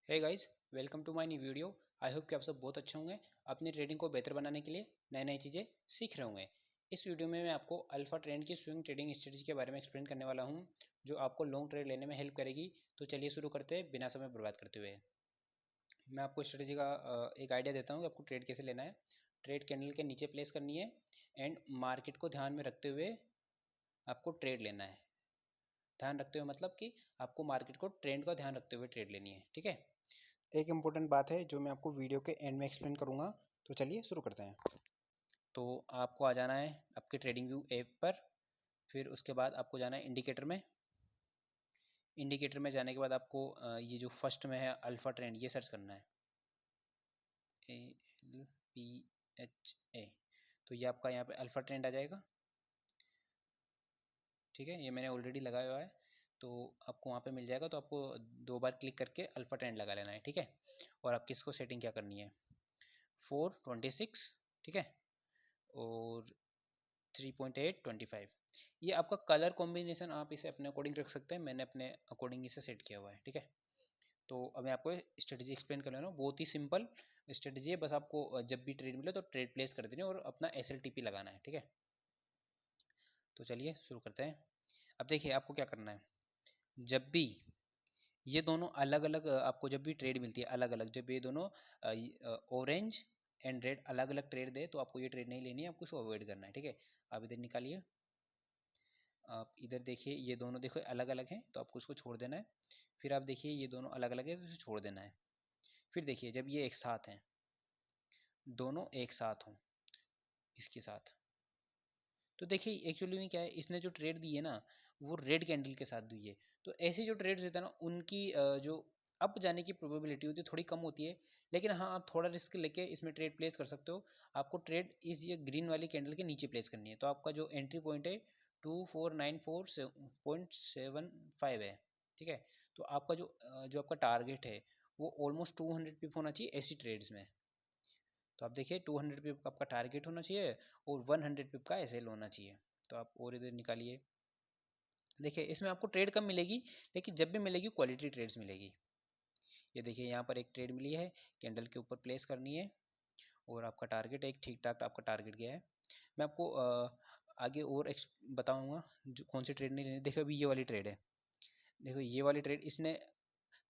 Hey guys, welcome to my new video. I hope कि आप सब बहुत अच्छे होंगे। अपनी ट्रेडिंग को बेहतर बनाने के लिए नए नई चीज़ें सीख रहे होंगे। इस वीडियो में मैं आपको अल्फा ट्रेंड की स्विंग ट्रेडिंग स्ट्रेटजी के बारे में एक्सप्लेन करने वाला हूं, जो आपको लॉन्ग ट्रेड लेने में हेल्प करेगी। तो चलिए शुरू करते हैं बिना समय बर्बाद करते हुए। मैं आपको स्ट्रेटजी का एक आइडिया देता हूँ कि आपको ट्रेड कैसे लेना है। ट्रेड कैंडल के नीचे प्लेस करनी है एंड मार्केट को ध्यान में रखते हुए आपको ट्रेड लेना है। ध्यान रखते हुए मतलब कि आपको मार्केट को ट्रेंड का ध्यान रखते हुए ट्रेड लेनी है, ठीक है। एक इम्पोर्टेंट बात है जो मैं आपको वीडियो के एंड में एक्सप्लेन करूंगा। तो चलिए शुरू करते हैं। तो आपको आ जाना है आपके ट्रेडिंग व्यू ऐप पर। फिर उसके बाद आपको जाना है इंडिकेटर में। इंडिकेटर में जाने के बाद आपको ये जो फर्स्ट में है अल्फा ट्रेंड, ये सर्च करना है। ALPHA। तो ये आपका यहाँ पे अल्फा ट्रेंड आ जाएगा, ठीक है। ये मैंने ऑलरेडी लगाया हुआ है, तो आपको वहाँ पे मिल जाएगा। तो आपको 2 बार क्लिक करके अल्फा ट्रेंड लगा लेना है, ठीक है। और आपकी इसको सेटिंग क्या करनी है, 426, ठीक है, और 3.825। ये आपका कलर कॉम्बिनेशन आप इसे अपने अकॉर्डिंग रख सकते हैं। मैंने अपने अकॉर्डिंग इसे सेट किया हुआ है, ठीक है। तो अब मैं आपको स्ट्रेटजी एक्सप्लेन कर ले रहा हूँ। बहुत ही सिंपल स्ट्रेटजी है, बस आपको जब भी ट्रेड मिले तो ट्रेड प्लेस कर देनी है और अपना SLTP लगाना है, ठीक है। तो चलिए शुरू करते हैं। अब देखिए आपको क्या करना है। जब भी ये दोनों अलग अलग आपको जब भी ट्रेड मिलती है अलग अलग, जब ये दोनों ऑरेंज एंड रेड अलग अलग ट्रेड दे, तो आपको ये ट्रेड नहीं लेनी है, आपको इसको अवॉइड करना है, ठीक है। आप इधर निकालिए। आप इधर देखिए, ये दोनों देखो अलग अलग हैं, तो आपको इसको छोड़ देना है। फिर आप देखिए ये दोनों अलग अलग है, तो इसे छोड़ देना है। फिर देखिए जब ये एक साथ हैं, दोनों एक साथ हों इसके साथ, तो देखिए एक्चुअली में क्या है, इसने जो ट्रेड दी है ना, वो रेड कैंडल के साथ दी है। तो ऐसे जो ट्रेड्स होते हैं ना, उनकी जो अप जाने की प्रोबेबिलिटी होती है थोड़ी कम होती है। लेकिन हाँ, आप थोड़ा रिस्क लेके इसमें ट्रेड प्लेस कर सकते हो। आपको ट्रेड इस ये ग्रीन वाली कैंडल के नीचे प्लेस करनी है। तो आपका जो एंट्री पॉइंट है 2494.75 है, ठीक है। तो आपका जो आपका टारगेट है वो ऑलमोस्ट 200 पिप होना चाहिए ऐसी ट्रेड्स में। तो आप देखिए 200 पिप का आपका टारगेट होना चाहिए और 100 पिप का SL होना चाहिए। तो आप और इधर निकालिए। देखिए इसमें आपको ट्रेड कम मिलेगी, लेकिन जब भी मिलेगी क्वालिटी ट्रेड्स मिलेगी। ये देखिए यहाँ पर एक ट्रेड मिली है, कैंडल के ऊपर प्लेस करनी है और आपका टारगेट एक ठीक ठाक आपका टारगेट गया है। मैं आपको आगे और बताऊंगा जो कौन सी ट्रेड नहीं लेनी। देखो अभी ये वाली ट्रेड है, देखो ये वाली ट्रेड इसने,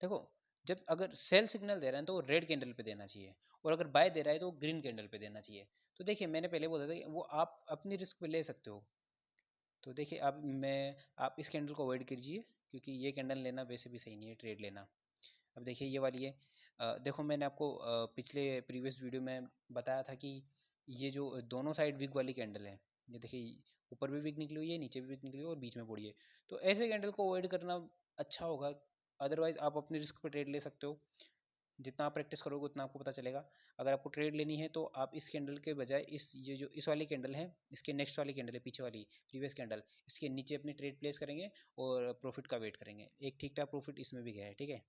देखो जब अगर सेल सिग्नल दे रहा है तो वो रेड कैंडल पे देना चाहिए, और अगर बाय दे रहा है तो ग्रीन कैंडल पे देना चाहिए। तो देखिए मैंने पहले बोला था कि वो आप अपनी रिस्क पे ले सकते हो। तो देखिए अब आप इस कैंडल को अवॉइड कीजिए, क्योंकि ये कैंडल लेना वैसे भी सही नहीं है ट्रेड लेना। अब देखिए ये वाली है। देखो मैंने आपको पिछले प्रीवियस वीडियो में बताया था कि ये जो दोनों साइड विग वाली कैंडल है, ये देखिए ऊपर भी विग निकली हुई है, नीचे भी विग निकली हुई है और बीच में पड़ी है। तो ऐसे कैंडल को अवॉइड करना अच्छा होगा। अदरवाइज आप अपनी रिस्क पर ट्रेड ले सकते हो। जितना आप प्रैक्टिस करोगे उतना आपको पता चलेगा। अगर आपको ट्रेड लेनी है तो आप इस कैंडल के बजाय ये जो इस वाली कैंडल है, इसके नेक्स्ट वाली कैंडल है पीछे वाली प्रीवियस कैंडल, इसके नीचे अपनी ट्रेड प्लेस करेंगे और प्रॉफिट का वेट करेंगे। एक ठीक ठाक प्रॉफिट इसमें भी गया है, ठीक है।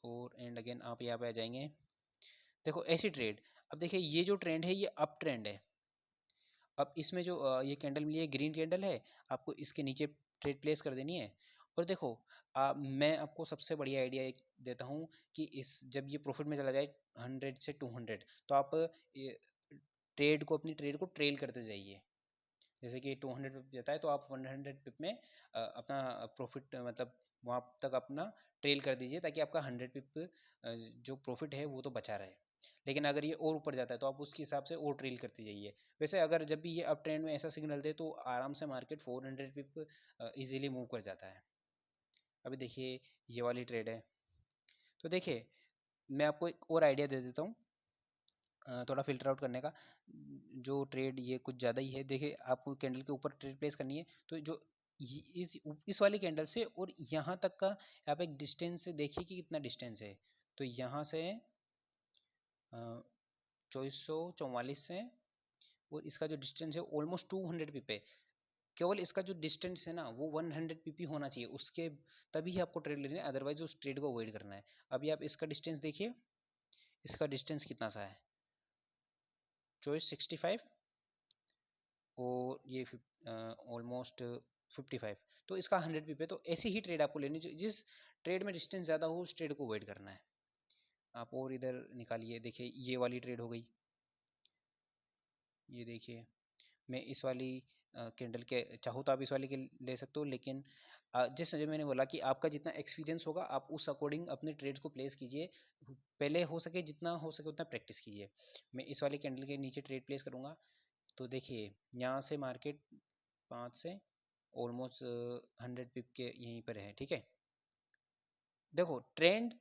और एंड अगेन आप यहाँ पे आ जाएंगे। देखो ऐसी ट्रेड, अब देखिए ये जो ट्रेंड है ये अप ट्रेंड है। अब इसमें जो ये कैंडल मिली है ग्रीन कैंडल है, आपको इसके नीचे ट्रेड प्लेस कर देनी है। और देखो मैं आपको सबसे बढ़िया आइडिया एक देता हूँ कि इस जब ये प्रॉफिट में चला जाए 100 से 200, तो आप ट्रेड को अपनी ट्रेड को ट्रेल करते जाइए। जैसे कि 200 पिप जाता है तो आप 100 पिप में अपना प्रॉफिट मतलब वहाँ तक अपना ट्रेल कर दीजिए, ताकि आपका 100 पिप जो प्रॉफिट है वो तो बचा रहे। लेकिन अगर ये और ऊपर जाता है तो आप उसके हिसाब से और ट्रेल करते जाइए। वैसे अगर जब भी ये अप ट्रेंड में ऐसा सिग्नल दे तो आराम से मार्केट 400 पिप इजीली मूव कर जाता है। अभी देखिए ये वाली ट्रेड है। तो देखिए मैं आपको एक और आइडिया दे देता हूँ थोड़ा फिल्टर आउट करने का। जो ट्रेड ये कुछ ज़्यादा ही है, देखिए आपको कैंडल के ऊपर ट्रेड प्लेस करनी है। तो जो इस वाली कैंडल से और यहाँ तक का आप एक डिस्टेंस से देखिए कि कितना डिस्टेंस है। तो यहाँ से 2444 से, और इसका जो डिस्टेंस है ऑलमोस्ट 200 पिप है। केवल इसका जो डिस्टेंस है ना वो 100 पिप होना चाहिए, उसके तभी ही आपको ट्रेड लेना है, अदरवाइज उस ट्रेड को अवॉइड करना है। अभी आप इसका डिस्टेंस देखिए, इसका डिस्टेंस कितना सा है, 2465, और ये ऑलमोस्ट 55, तो इसका 100 पिप है। तो ऐसी ही ट्रेड आपको लेनी चाहिए, जिस ट्रेड में डिस्टेंस ज़्यादा हो उस ट्रेड को अवॉइड करना है आप। और इधर निकालिए, देखिए ये वाली ट्रेड हो गई, ये देखिए मैं इस वाली कैंडल के चाहूँ तो आप इस वाली के ले सकते हो, लेकिन जैसे मैंने बोला कि आपका जितना एक्सपीरियंस होगा आप उस अकॉर्डिंग अपने ट्रेड्स को प्लेस कीजिए। पहले हो सके जितना हो सके उतना प्रैक्टिस कीजिए। मैं इस वाली कैंडल के नीचे ट्रेड प्लेस करूँगा, तो देखिए यहाँ से मार्केट 5 से ऑलमोस्ट 100 पिप के यहीं पर है, ठीक है। देखो ट्रेंड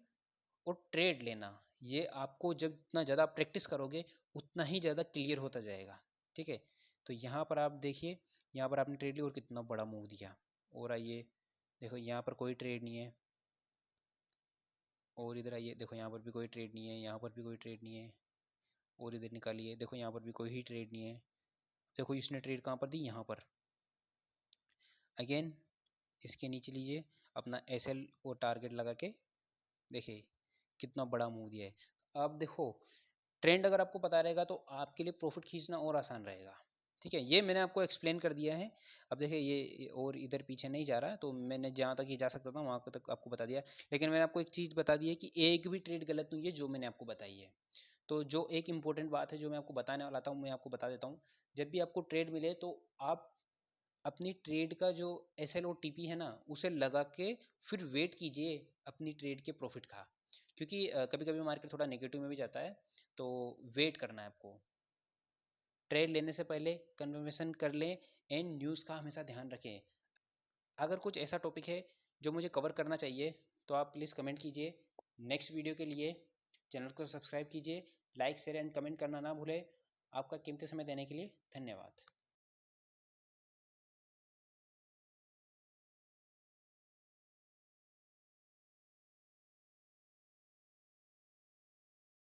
और ट्रेड लेना, ये आपको जब जितना ज़्यादा प्रैक्टिस करोगे उतना ही ज़्यादा क्लियर होता जाएगा, ठीक है। तो यहाँ पर आप देखिए, यहाँ पर आपने ट्रेड लिया और कितना बड़ा मूव दिया। और आइए देखो यहाँ पर कोई ट्रेड नहीं है, और इधर आइए देखो यहाँ पर भी कोई ट्रेड नहीं है, यहाँ पर भी कोई ट्रेड नहीं है। और इधर निकालिए, देखो यहाँ पर भी कोई ही ट्रेड नहीं है। देखो इसने ट्रेड कहाँ पर दी, यहाँ पर। अगेन इसके नीचे लीजिए अपना एसएल और टारगेट लगा के, देखिए कितना बड़ा मूव दिया है। अब देखो ट्रेंड अगर आपको पता रहेगा तो आपके लिए प्रॉफिट खींचना और आसान रहेगा, ठीक है। ये मैंने आपको एक्सप्लेन कर दिया है। अब देखिए ये और इधर पीछे नहीं जा रहा, तो मैंने जहाँ तक ये जा सकता था वहाँ तक आपको बता दिया। लेकिन मैंने आपको एक चीज़ बता दी है कि एक भी ट्रेड गलत नहीं है जो मैंने आपको बताई है। तो जो एक इम्पोर्टेंट बात है जो मैं आपको बताने वाला था मैं आपको बता देता हूँ। जब भी आपको ट्रेड मिले तो आप अपनी ट्रेड का जो एसएल और टीपी है ना उसे लगा के फिर वेट कीजिए अपनी ट्रेड के प्रॉफिट का, क्योंकि कभी कभी मार्केट थोड़ा नेगेटिव में भी जाता है, तो वेट करना है आपको। ट्रेड लेने से पहले कन्फर्मेशन कर लें एंड न्यूज़ का हमेशा ध्यान रखें। अगर कुछ ऐसा टॉपिक है जो मुझे कवर करना चाहिए तो आप प्लीज़ कमेंट कीजिए। नेक्स्ट वीडियो के लिए चैनल को सब्सक्राइब कीजिए, लाइक शेयर एंड कमेंट करना ना भूलें। आपका कीमती समय देने के लिए धन्यवाद।